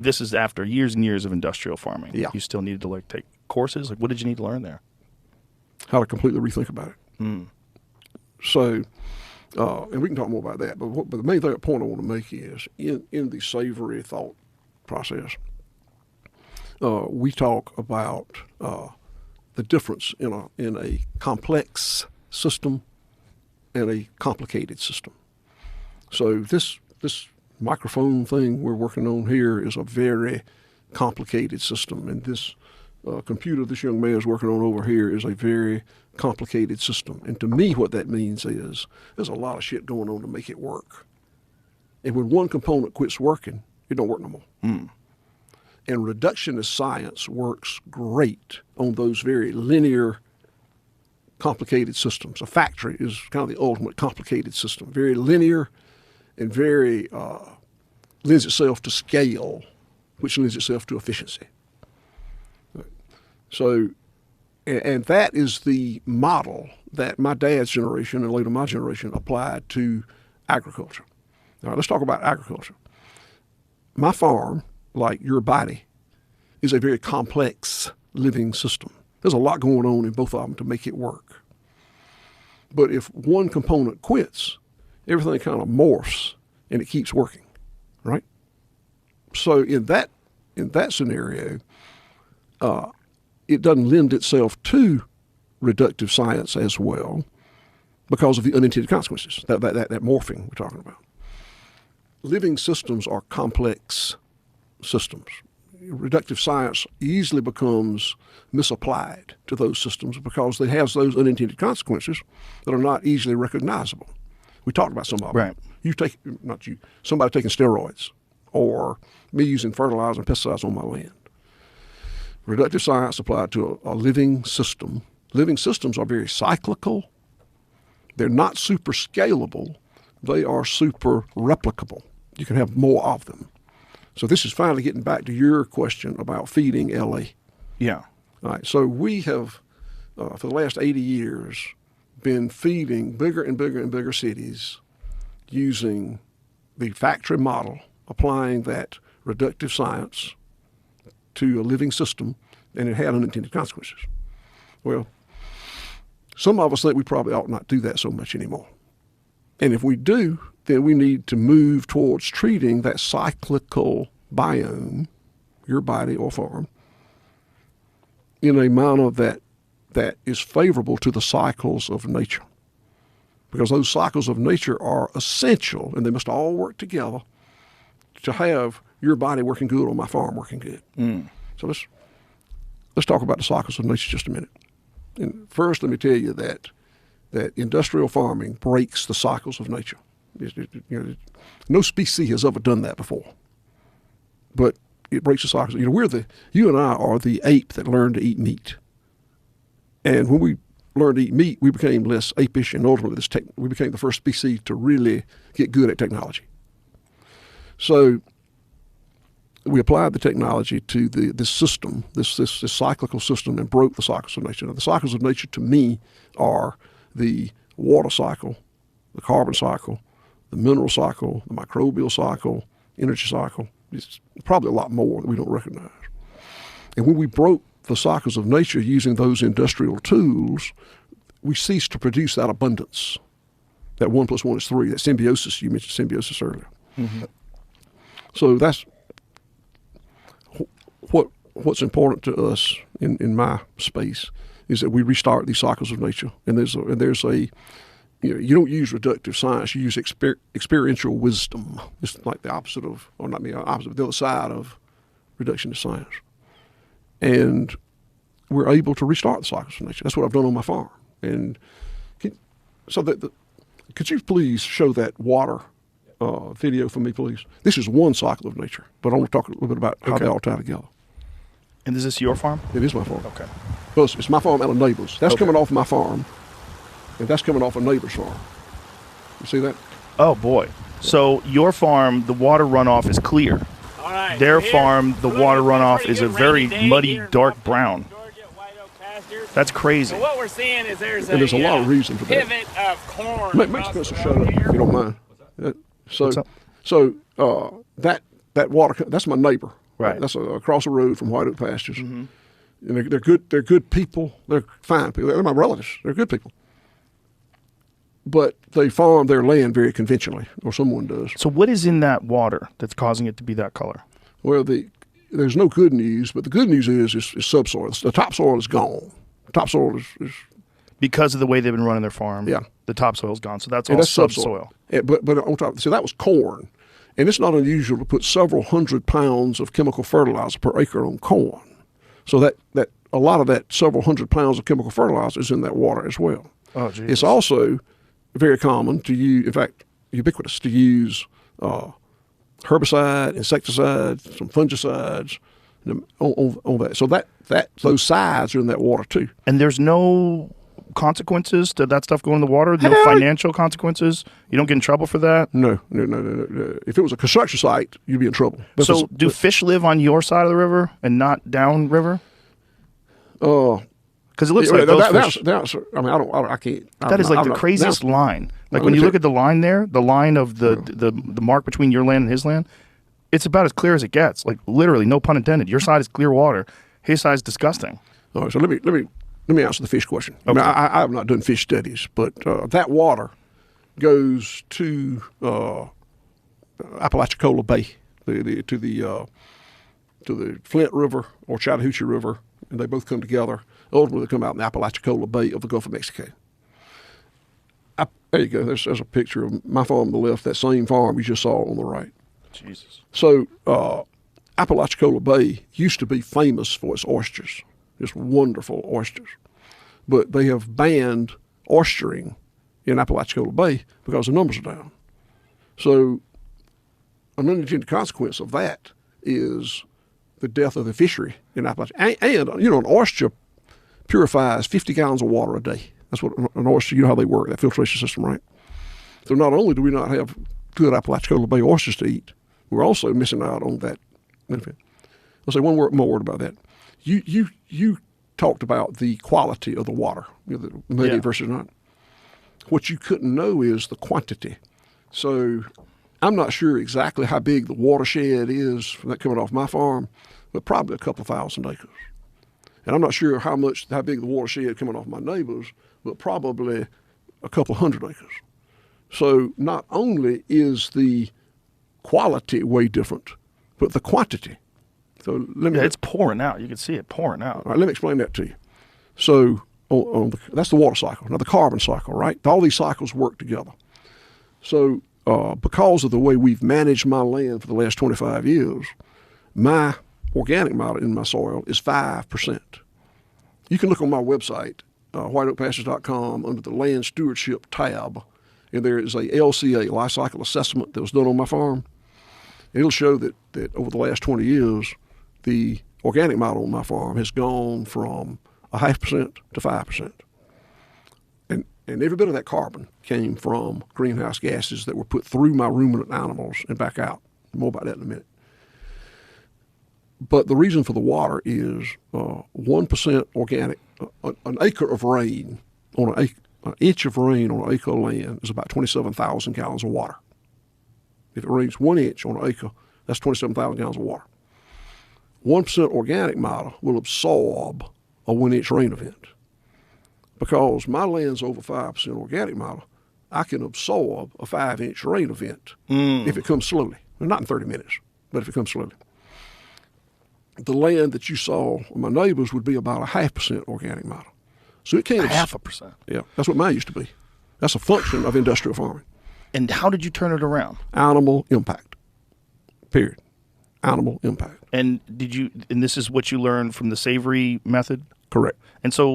This is after years and years of industrial farming. Yeah. You still needed to like take courses. Like, what did you need to learn there? How to completely rethink about it. So, and we can talk more about that. But the main point I want to make is in the savory thought process, we talk about the difference in a complex system and a complicated system. So this microphone thing we're working on here is a very complicated system, and this computer this young man is working on over here is a very complicated system. And to me, what that means is there's a lot of shit going on to make it work. And when one component quits working, it don't work no more. And reductionist science works great on those very linear, complicated systems. A factory is kind of the ultimate complicated system, very linear and very lends itself to scale, which lends itself to efficiency. So, and that is the model that my dad's generation and later my generation applied to agriculture. All right, let's talk about agriculture. My farm, like your body, is a very complex living system. There's a lot going on in both of them to make it work. But if one component quits, everything kind of morphs and it keeps working, right? So in that scenario, it doesn't lend itself to reductive science as well because of the unintended consequences, that morphing we're talking about. Living systems are complex systems. Reductive science easily becomes misapplied to those systems because it has those unintended consequences that are not easily recognizable. We talked about some of them. Right. Somebody taking steroids or me using fertilizer and pesticides on my land. Reductive science applied to a living system. Living systems are very cyclical. They're not super scalable. They are super replicable. You can have more of them. So this is finally getting back to your question about feeding LA. Yeah. All right. So we have, for the last 80 years, been feeding bigger and bigger and bigger cities using the factory model, applying that reductive science to a living system, and it had unintended consequences. Well, some of us think we probably ought not do that so much anymore. And if we do, then we need to move towards treating that cyclical biome, your body or farm, in a manner that is favorable to the cycles of nature. Because those cycles of nature are essential, and they must all work together to have your body working good or my farm working good. So let's talk about the cycles of nature just a minute. And first, let me tell you that industrial farming breaks the cycles of nature. No species has ever done that before, but it breaks the cycles. You and I are the ape that learned to eat meat, and when we learned to eat meat, we became less apish, and ultimately we became the first species to really get good at technology. So we applied the technology to this system, this cyclical system, and broke the cycles of nature. Now, the cycles of nature, to me, are the water cycle, the carbon cycle, the mineral cycle, the microbial cycle, energy cycle. It's probably a lot more that we don't recognize. And when we broke the cycles of nature using those industrial tools, we ceased to produce that abundance. That 1 + 1 is 3, that symbiosis, you mentioned symbiosis earlier. Mm-hmm. So that's what's important to us in my space is that we restart these cycles of nature. And there's you don't use reductive science, you use experiential wisdom. It's like the opposite of, or not the opposite, the other side of reductionist science. And we're able to restart the cycles of nature. That's what I've done on my farm. And could you please show that water video for me, please? This is one cycle of nature, but I want to talk a little bit about how they all tie together. And is this your farm? It is my farm. Okay. Well, it's my farm and a neighbor's. That's coming off my farm, and that's coming off a neighbor's farm. You see that? Oh, boy. So your farm, the water runoff is clear. All right. Their farm, the water runoff is a very muddy, dark brown. That's crazy. So what we're seeing is there's a lot of reason for that. pivot of corn. Make Spencer shut up, if you don't mind. So that water, that's my neighbor. Right. That's across the road from White Oak Pastures. And they're good. They're good people. They're fine people. They're my relatives. They're good people. But they farm their land very conventionally, or someone does. So what is in that water that's causing it to be that color? Well, there's no good news, but the good news is subsoil. The topsoil is gone. Topsoil is because of the way they've been running their farm. Yeah. The topsoil's gone. So that's all subsoil. But on top, see, that was corn. And it's not unusual to put several hundred pounds of chemical fertilizer per acre on corn. So that a lot of that several hundred pounds of chemical fertilizer is in that water as well. Oh, geez. It's also very common to use, in fact, ubiquitous to use herbicide, insecticides, some fungicides on that. So those sides are in that water too. And there's no consequences to that stuff going in the water? No financial consequences? You don't get in trouble for that? No. If it was a construction site, you'd be in trouble. But so do fish live on your side of the river and not downriver? Because it looks like those fish. I can't. That is like the craziest line. Like when you look at the line there, the line of the mark between your land and his land, it's about as clear as it gets. Like literally, no pun intended. Your side is clear water. His side is disgusting. All right, so let me answer the fish question. Okay. I have not done fish studies, but that water goes to Apalachicola Bay, to the Flint River or Chattahoochee River, and they both come together. Ultimately, they come out in the Apalachicola Bay of the Gulf of Mexico. There you go. There's a picture of my farm on the left, that same farm you just saw on the right. Jesus. So Apalachicola Bay used to be famous for its oysters, just wonderful oysters. But they have banned oystering in Apalachicola Bay because the numbers are down. So an unintended consequence of that is the death of the fishery in Appalachia. And an oyster purifies 50 gallons of water a day. That's what an oyster, you know how they work, that filtration system, right? So not only do we not have good Apalachicola Bay oysters to eat, we're also missing out on that benefit. I'll say one more word about that. You talked about the quality of the water, the muddy versus not. What you couldn't know is the quantity. So I'm not sure exactly how big the watershed is from that coming off my farm, but probably a couple of thousand acres. And I'm not sure how big the watershed coming off my neighbors, but probably a couple hundred acres. So not only is the quality way different, but the quantity. So it's pouring out. You can see it pouring out. All right, let me explain that to you. So that's the water cycle. Now the carbon cycle, right? All these cycles work together. So because of the way we've managed my land for the last 25 years, my organic matter in my soil is 5%. You can look on my website, whiteoakpastures.com, under the Land Stewardship tab, and there is a LCA, life cycle assessment, that was done on my farm. It'll show that over the last 20 years, the organic matter on my farm has gone from 0.5% to 5%. And every bit of that carbon came from greenhouse gases that were put through my ruminant animals and back out. More about that in a minute. But the reason for the water is 1% organic. An acre of rain an inch of rain on an acre of land is about 27,000 gallons of water. If it rains 1 inch on an acre, that's 27,000 gallons of water. 1% organic matter will absorb a 1 inch rain event. Because my land's over 5% organic matter, I can absorb a 5 inch rain event if it comes slowly. Well, not in 30 minutes, but if it comes slowly. The land that you saw with my neighbors would be about 0.5% organic matter. So it can't. 0.5%. Yeah, that's what mine used to be. That's a function of industrial farming. And how did you turn it around? Animal impact. Period. Animal impact. And and this is what you learned from the savory method? Correct. And so